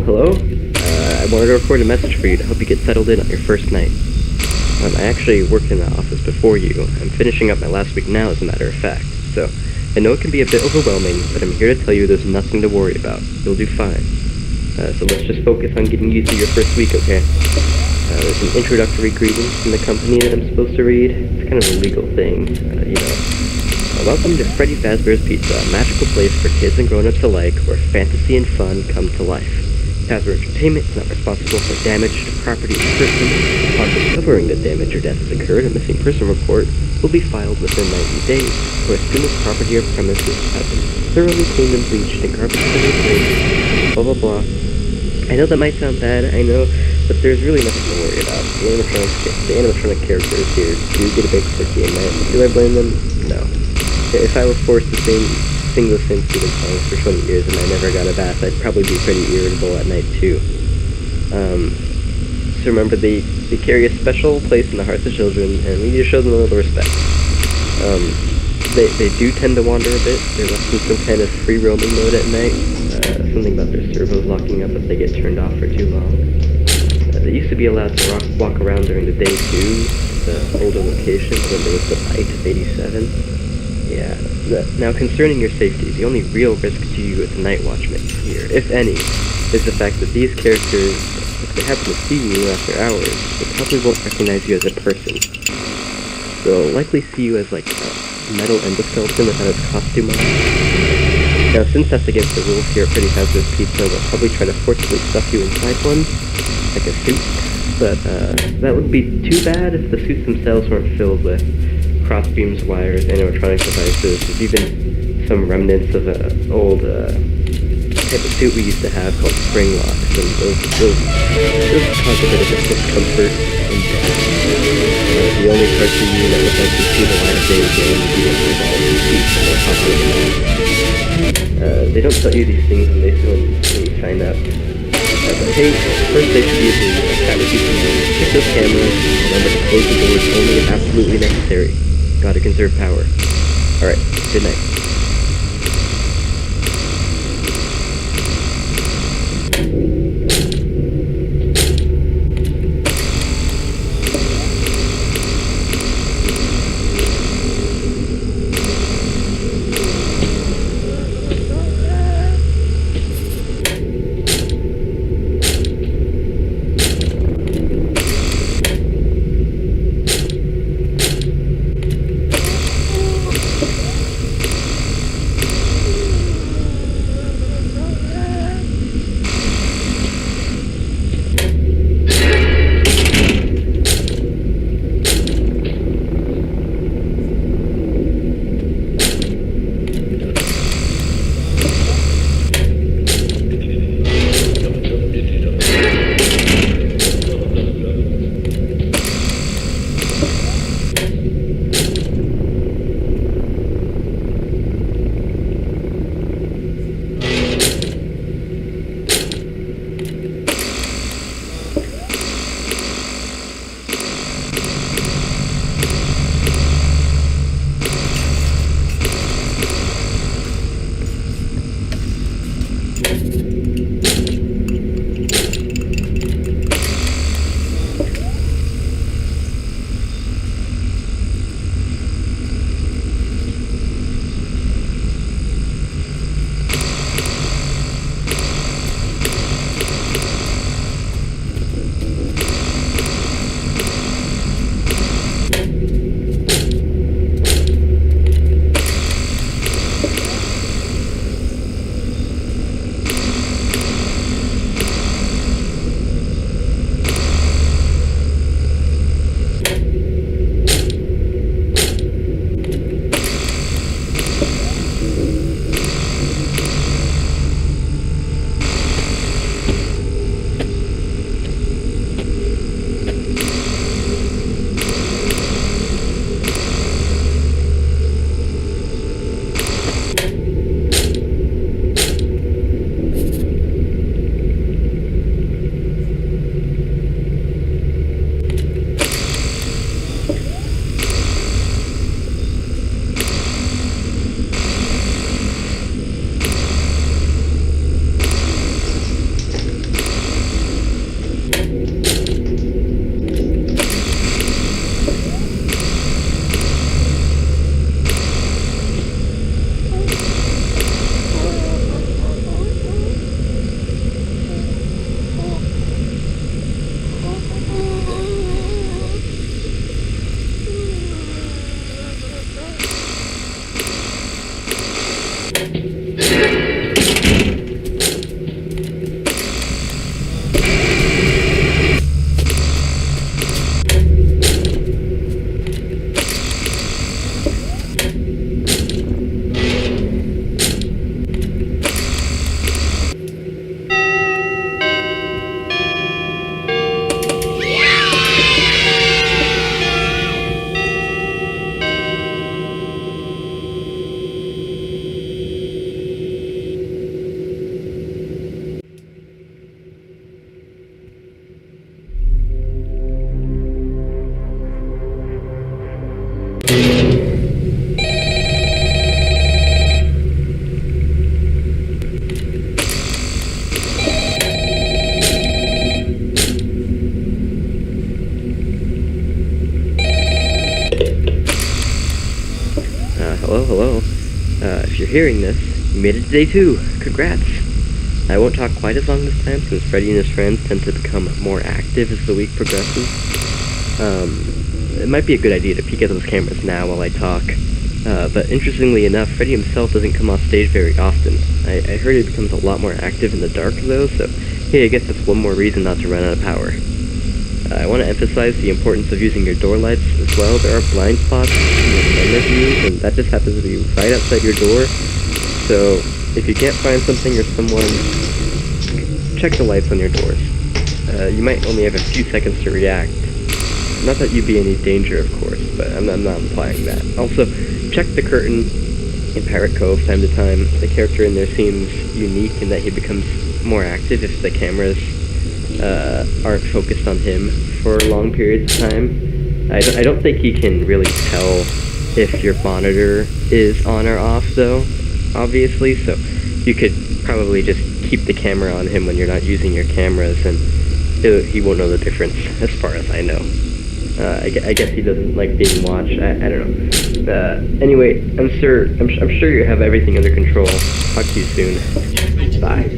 Hello? I wanted to record a message for you to help you get settled in on your first night. I actually worked in the office before you. I'm finishing up my last week now, as a matter of fact. So, I know it can be a bit overwhelming, but I'm here to tell you there's nothing to worry about. You'll do fine. So let's just focus on getting you through your first week, okay? There's an introductory greeting from the company that I'm supposed to read. It's kind of a legal thing, Welcome to Freddy Fazbear's Pizza, a magical place for kids and grown-ups alike, where fantasy and fun come to life. Fazbear Entertainment is not responsible for damage to property or person. Upon discovering that damage or death has occurred, a missing person report will be filed within 90 days, or as soon as property or premises have been thoroughly cleaned and bleached and garbage has been replaced, blah blah blah. I know that might sound bad, I know, but there's really nothing to worry about. The animatronic characters here do get a bit quirky at night. Do I blame them? No. If I were forced to sing the same stupid songs for 20 years and I never got a bath, I'd probably be pretty irritable at night too. So remember, they carry a special place in the hearts of children, and we need to show them a little respect. They do tend to wander a bit. They're left in some kind of free roaming mode at night. Something about their servos locking up if they get turned off for too long. They used to be allowed to walk around during the day too, the older location when there was the light of 87. Yeah. Now, concerning your safety, the only real risk to you as a night watchman here, if any, is the fact that these characters, if they happen to see you after hours, they probably won't recognize you as a person. They'll likely see you as, like, a metal endoskeleton without its costume on. Now, since that's against the rules here at Freddy Fazbear's Pizza, they'll probably try to forcibly stuff you inside one, like a suit, but that would be too bad if the suits themselves weren't filled with crossbeams, wires, animatronic devices. There's even some remnants of an old type of suit we used to have called spring locks, and those cause a bit of discomfort and death. The only parts of you that would like to see the light of day again would be the eyeballs and feet that are popping out. They don't tell you these things when you sign up. But hey, first they should usually chat with you tomorrow. Check those cameras, remember to close the doors only if absolutely necessary. Gotta conserve power. Alright, good night. Hello. If you're hearing this, you made it to day 2. Congrats! I won't talk quite as long this time, since Freddy and his friends tend to become more active as the week progresses. It might be a good idea to peek at those cameras now while I talk. But interestingly enough, Freddy himself doesn't come off stage very often. I heard he becomes a lot more active in the dark, though, so hey, I guess that's one more reason not to run out of power. I want to emphasize the importance of using your door lights as well. There are blind spots in your camera views, and that just happens to be right outside your door. So, if you can't find something or someone, check the lights on your doors. You might only have a few seconds to react. Not that you'd be in any danger, of course, but I'm not implying that. Also, check the curtain in Pirate Cove time to time. The character in there seems unique in that he becomes more active if the cameras aren't focused on him for long periods of time. I don't think he can really tell if your monitor is on or off, though, obviously, so you could probably just keep the camera on him when you're not using your cameras, and he won't know the difference, as far as I know. I guess he doesn't like being watched. I don't know. Anyway, I'm sure you have everything under control. Talk to you soon. Bye.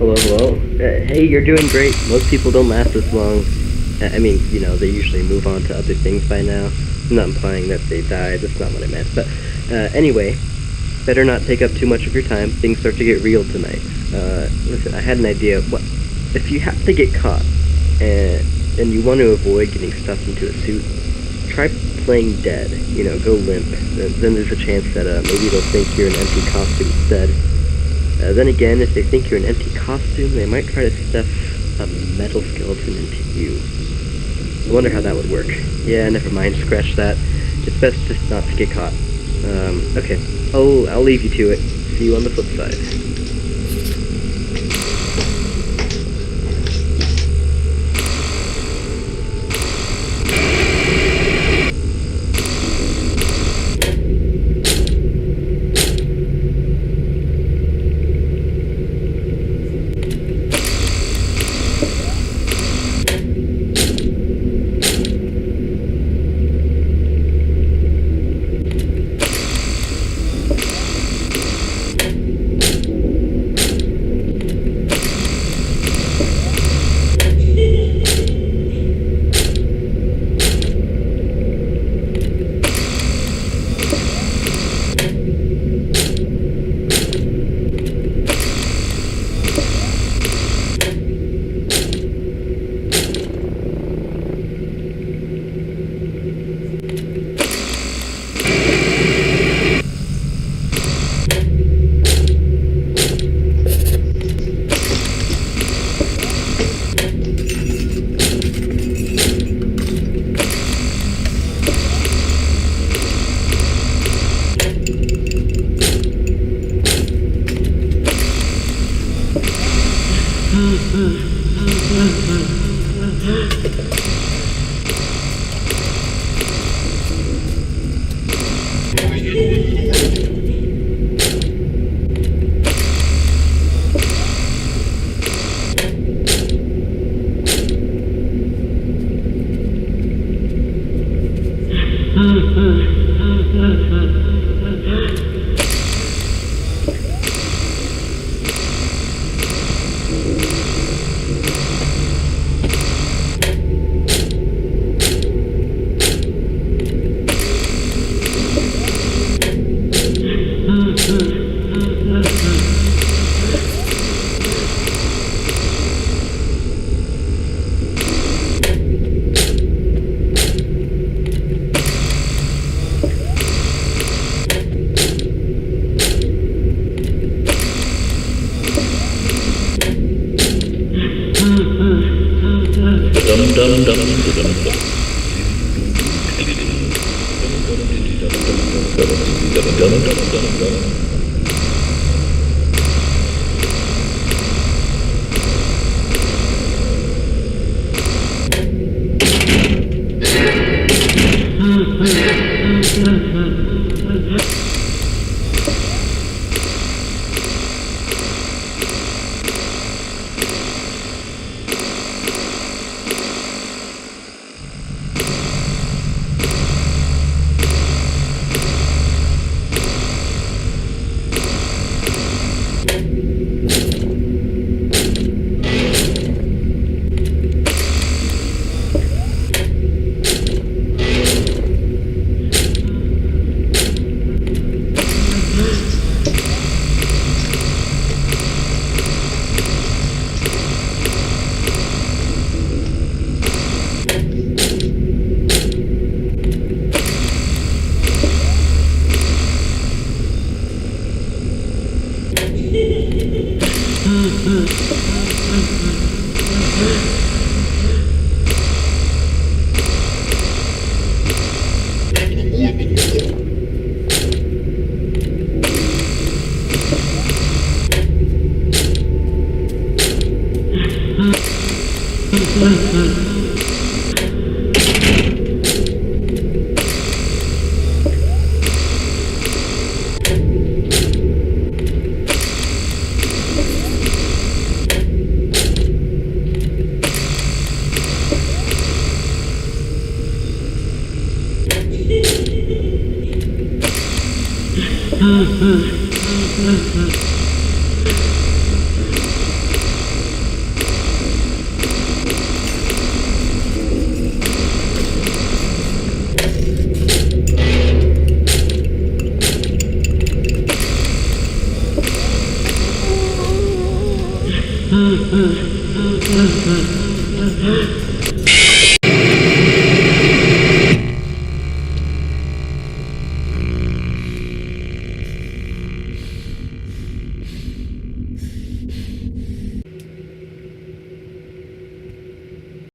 Hello? Hey, you're doing great. Most people don't last this long. I mean, they usually move on to other things by now. I'm not implying that they died, that's not what I meant. But, anyway, better not take up too much of your time. Things start to get real tonight. Listen, I had an idea. What if you have to get caught, and you want to avoid getting stuffed into a suit? Try playing dead. Go limp. Then there's a chance that, maybe they'll think you're an empty costume instead. Then again, if they think you're an empty costume, they might try to stuff a metal skeleton into you. I wonder how that would work. Yeah, never mind, scratch that. It's best just not to get caught. Okay. I'll leave you to it. See you on the flip side.